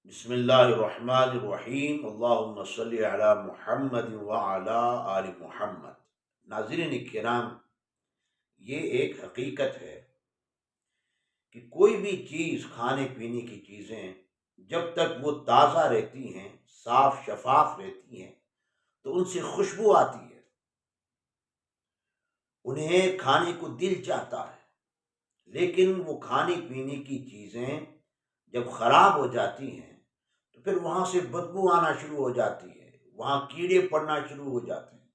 بسم اللہ الرحمن الرحیم، اللہم صلی علی محمد وعلی آل محمد۔ ناظرین کرام، یہ ایک حقیقت ہے کہ کوئی بھی چیز، کھانے پینے کی چیزیں جب تک وہ تازہ رہتی ہیں، صاف شفاف رہتی ہیں، تو ان سے خوشبو آتی ہے، انہیں کھانے کو دل چاہتا ہے۔ لیکن وہ کھانے پینے کی چیزیں جب خراب ہو جاتی ہیں تو پھر وہاں سے بدبو آنا شروع ہو جاتی ہے، وہاں کیڑے پڑنا شروع ہو جاتے ہیں۔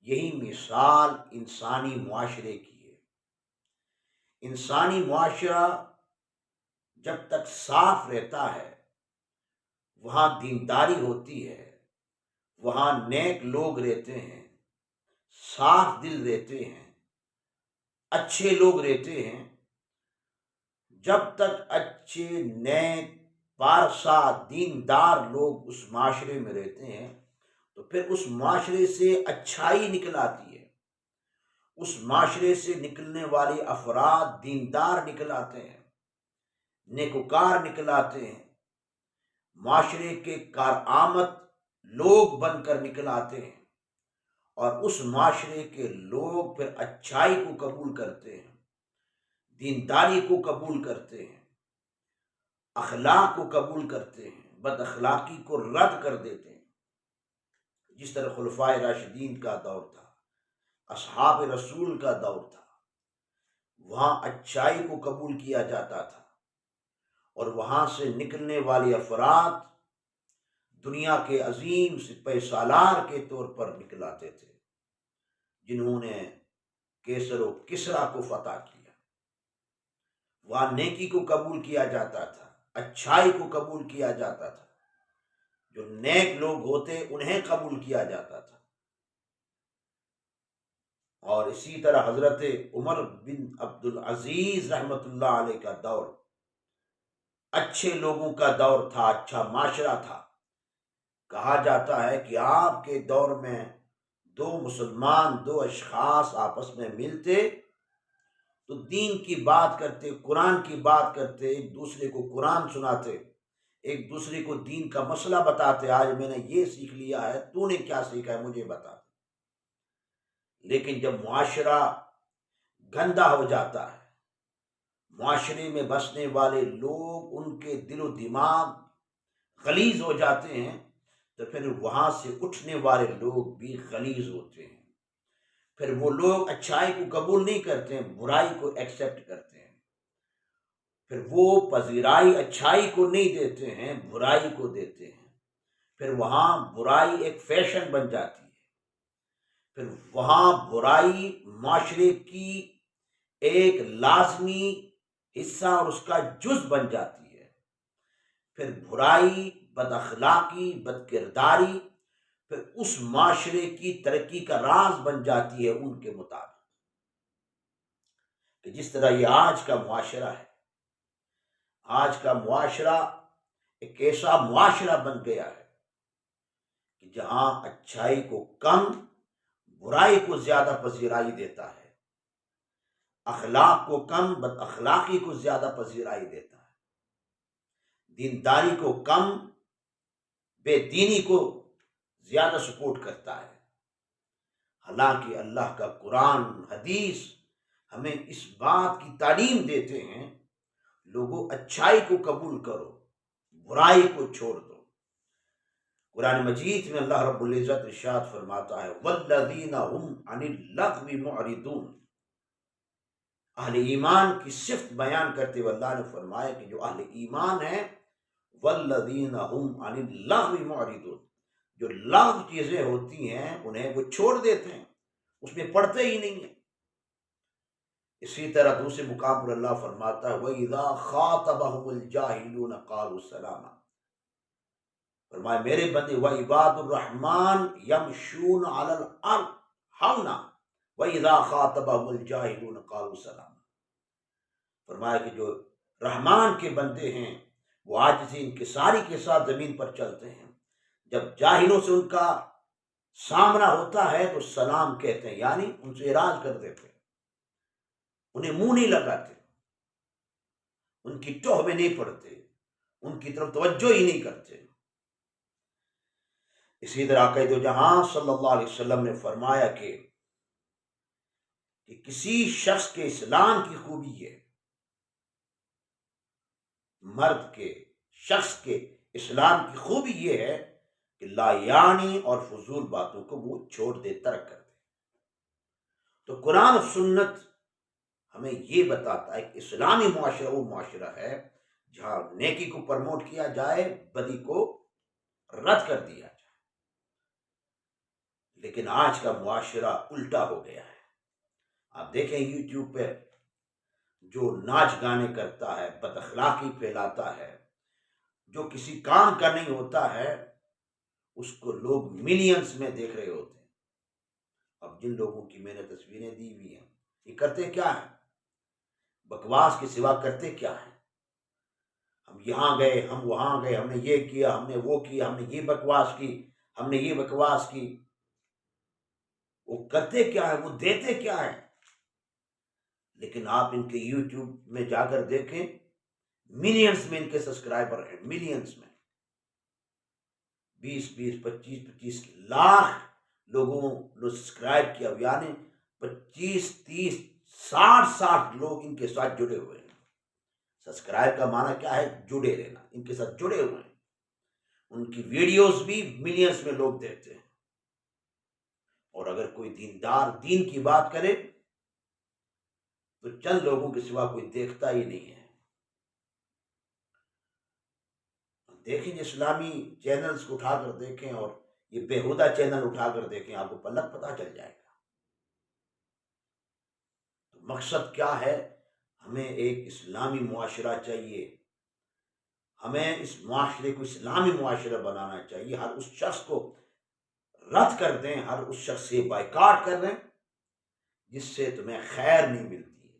یہی مثال انسانی معاشرے کی ہے۔ انسانی معاشرہ جب تک صاف رہتا ہے، وہاں دینداری ہوتی ہے، وہاں نیک لوگ رہتے ہیں، صاف دل رہتے ہیں، اچھے لوگ رہتے ہیں۔ جب تک اچھے، نیک، پارسا، دیندار لوگ اس معاشرے میں رہتے ہیں تو پھر اس معاشرے سے اچھائی نکل آتی ہے۔ اس معاشرے سے نکلنے والے افراد دیندار نکل آتے ہیں، نیکوکار نکل آتے ہیں، معاشرے کے کارآمد لوگ بن کر نکل آتے ہیں، اور اس معاشرے کے لوگ پھر اچھائی کو قبول کرتے ہیں، دینداری کو قبول کرتے ہیں، اخلاق کو قبول کرتے ہیں، بد اخلاقی کو رد کر دیتے ہیں۔ جس طرح خلفائے راشدین کا دور تھا، اصحاب رسول کا دور تھا، وہاں اچھائی کو قبول کیا جاتا تھا، اور وہاں سے نکلنے والے افراد دنیا کے عظیم سپہ سالار کے طور پر نکل آتے تھے، جنہوں نے کیسر و کسریٰ کو فتح کیا۔ وہاں نیکی کو قبول کیا جاتا تھا، اچھائی کو قبول کیا جاتا تھا، جو نیک لوگ ہوتے انہیں قبول کیا جاتا تھا۔ اور اسی طرح حضرت عمر بن عبدالعزیز رحمۃ اللہ علیہ کا دور اچھے لوگوں کا دور تھا، اچھا معاشرہ تھا۔ کہا جاتا ہے کہ آپ کے دور میں دو مسلمان، دو اشخاص آپس میں ملتے تو دین کی بات کرتے، قرآن کی بات کرتے، ایک دوسرے کو قرآن سناتے، ایک دوسرے کو دین کا مسئلہ بتاتے، آج میں نے یہ سیکھ لیا ہے، تو نے کیا سیکھا ہے مجھے بتا۔ لیکن جب معاشرہ گندا ہو جاتا ہے، معاشرے میں بسنے والے لوگ، ان کے دل و دماغ غلیظ ہو جاتے ہیں، تو پھر وہاں سے اٹھنے والے لوگ بھی غلیظ ہوتے ہیں۔ پھر وہ لوگ اچھائی کو قبول نہیں کرتے ہیں، برائی کو ایکسیپٹ کرتے ہیں۔ پھر وہ پذیرائی اچھائی کو نہیں دیتے ہیں، برائی کو دیتے ہیں۔ پھر وہاں برائی ایک فیشن بن جاتی ہے، پھر وہاں برائی معاشرے کی ایک لازمی حصہ اور اس کا جز بن جاتی ہے۔ پھر برائی، بد اخلاقی، بد کرداری پھر اس معاشرے کی ترقی کا راز بن جاتی ہے ان کے مطابق۔ کہ جس طرح یہ آج کا معاشرہ ہے، آج کا معاشرہ ایک ایسا معاشرہ بن گیا ہے کہ جہاں اچھائی کو کم، برائی کو زیادہ پذیرائی دیتا ہے، اخلاق کو کم، بد اخلاقی کو زیادہ پذیرائی دیتا ہے، دینداری کو کم، بے دینی کو زیادہ سپورٹ کرتا ہے۔ حالانکہ اللہ کا قرآن، حدیث ہمیں اس بات کی تعلیم دیتے ہیں، لوگوں اچھائی کو قبول کرو، برائی کو چھوڑ دو۔ قرآن مجید میں اللہ رب العزت ارشاد فرماتا ہے والذین هم عن اللغو معرضون۔ اہل ایمان کی صفت بیان کرتے ہوئے اللہ نے فرمایا کہ جو اہل ایمان ہیں، والذین هم عن اللغو معرضون، جو لغو چیزیں ہوتی ہیں انہیں وہ چھوڑ دیتے ہیں، اس میں پڑھتے ہی نہیں ہیں۔ اسی طرح دوسرے مقام پر اللہ فرماتا ہے وَإِذَا خَاطَبَهُمُ الْجَاهِلُونَ قَالُوا سَلَامًا۔ فرمایا میرے بندے وَعِبَادُ الرَّحْمَنِ يَمْشُونَ عَلَى الْأَرْضِ هَوْنًا وَإِذَا خَاطَبَهُمُ الْجَاهِلُونَ قَالُوا سَلَامًا۔ فرمایا کہ جو رحمان کے بندے ہیں وہ عاجزی انکساری کے ساتھ زمین پر چلتے ہیں، جب جاہلوں سے ان کا سامنا ہوتا ہے تو سلام کہتے ہیں، یعنی ان سے اعراض کر دیتے ہیں، انہیں منہ نہیں لگاتے، ان کی ٹوہ میں نہیں پڑتے، ان کی طرف توجہ ہی نہیں کرتے۔ اسی طرح آقا دو جہاں صلی اللہ علیہ وسلم نے فرمایا کہ کسی شخص کے اسلام کی خوبی ہے، مرد کے شخص کے اسلام کی خوبی یہ ہے کہ لا یعنی اور فضول باتوں کو وہ چھوڑ دے، ترک کر دے۔ تو قرآن و سنت ہمیں یہ بتاتا ہے کہ اسلامی معاشرہ وہ معاشرہ ہے جہاں نیکی کو پرموٹ کیا جائے، بدی کو رد کر دیا جائے۔ لیکن آج کا معاشرہ الٹا ہو گیا ہے۔ آپ دیکھیں یوٹیوب پہ جو ناچ گانے کرتا ہے، بد اخلاقی پھیلاتا ہے، جو کسی کام کا نہیں ہوتا ہے، اس کو لوگ ملینز میں دیکھ رہے ہوتے ہیں۔ اب جن لوگوں کی میں نے تصویریں دی ہوئی ہیں، یہ کرتے کیا ہیں؟ بکواس کے سوا کرتے کیا ہیں؟ ہم یہاں گئے، ہم وہاں گئے، ہم نے یہ کیا، ہم نے وہ کیا، ہم نے یہ بکواس کی، ہم نے یہ بکواس کی۔ وہ کرتے کیا ہے؟ وہ دیتے کیا ہے؟ لیکن آپ ان کے یوٹیوب میں جا کر دیکھیں، ملینز میں ان کے سبسکرائبر ہیں، ملینز میں 20 25 لاکھ لوگوں نے سبسکرائب کیا، یعنی 25 30 60 لوگ ان کے ساتھ جڑے ہوئے ہیں۔ سبسکرائب کا معنی کیا ہے؟ جڑے رہنا، ان کے ساتھ جڑے ہوئے ہیں۔ ان کی ویڈیوز بھی ملینز میں لوگ دیکھتے ہیں۔ اور اگر کوئی دیندار دین کی بات کرے تو چند لوگوں کے سوا کوئی دیکھتا ہی نہیں ہے۔ دیکھیں اسلامی چینلز کو اٹھا کر دیکھیں اور یہ بےہودہ چینل اٹھا کر دیکھیں، آپ کو پلک پتہ چل جائے گا۔ تو مقصد کیا ہے؟ ہمیں ایک اسلامی معاشرہ چاہیے، ہمیں اس معاشرے کو اسلامی معاشرہ بنانا چاہیے۔ ہر اس شخص کو رد کر دیں، ہر اس شخص سے بائیکاٹ کر دیں جس سے تمہیں خیر نہیں ملتی ہے،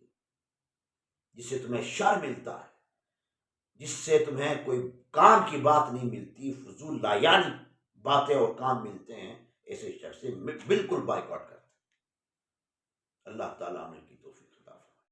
جس سے تمہیں شر ملتا ہے، جس سے تمہیں کوئی کام کی بات نہیں ملتی، فضول لا یعنی باتیں اور کام ملتے ہیں، ایسے شخص سے بالکل بائیکاٹ کرتے۔ اللہ تعالیٰ نے کی توفیق۔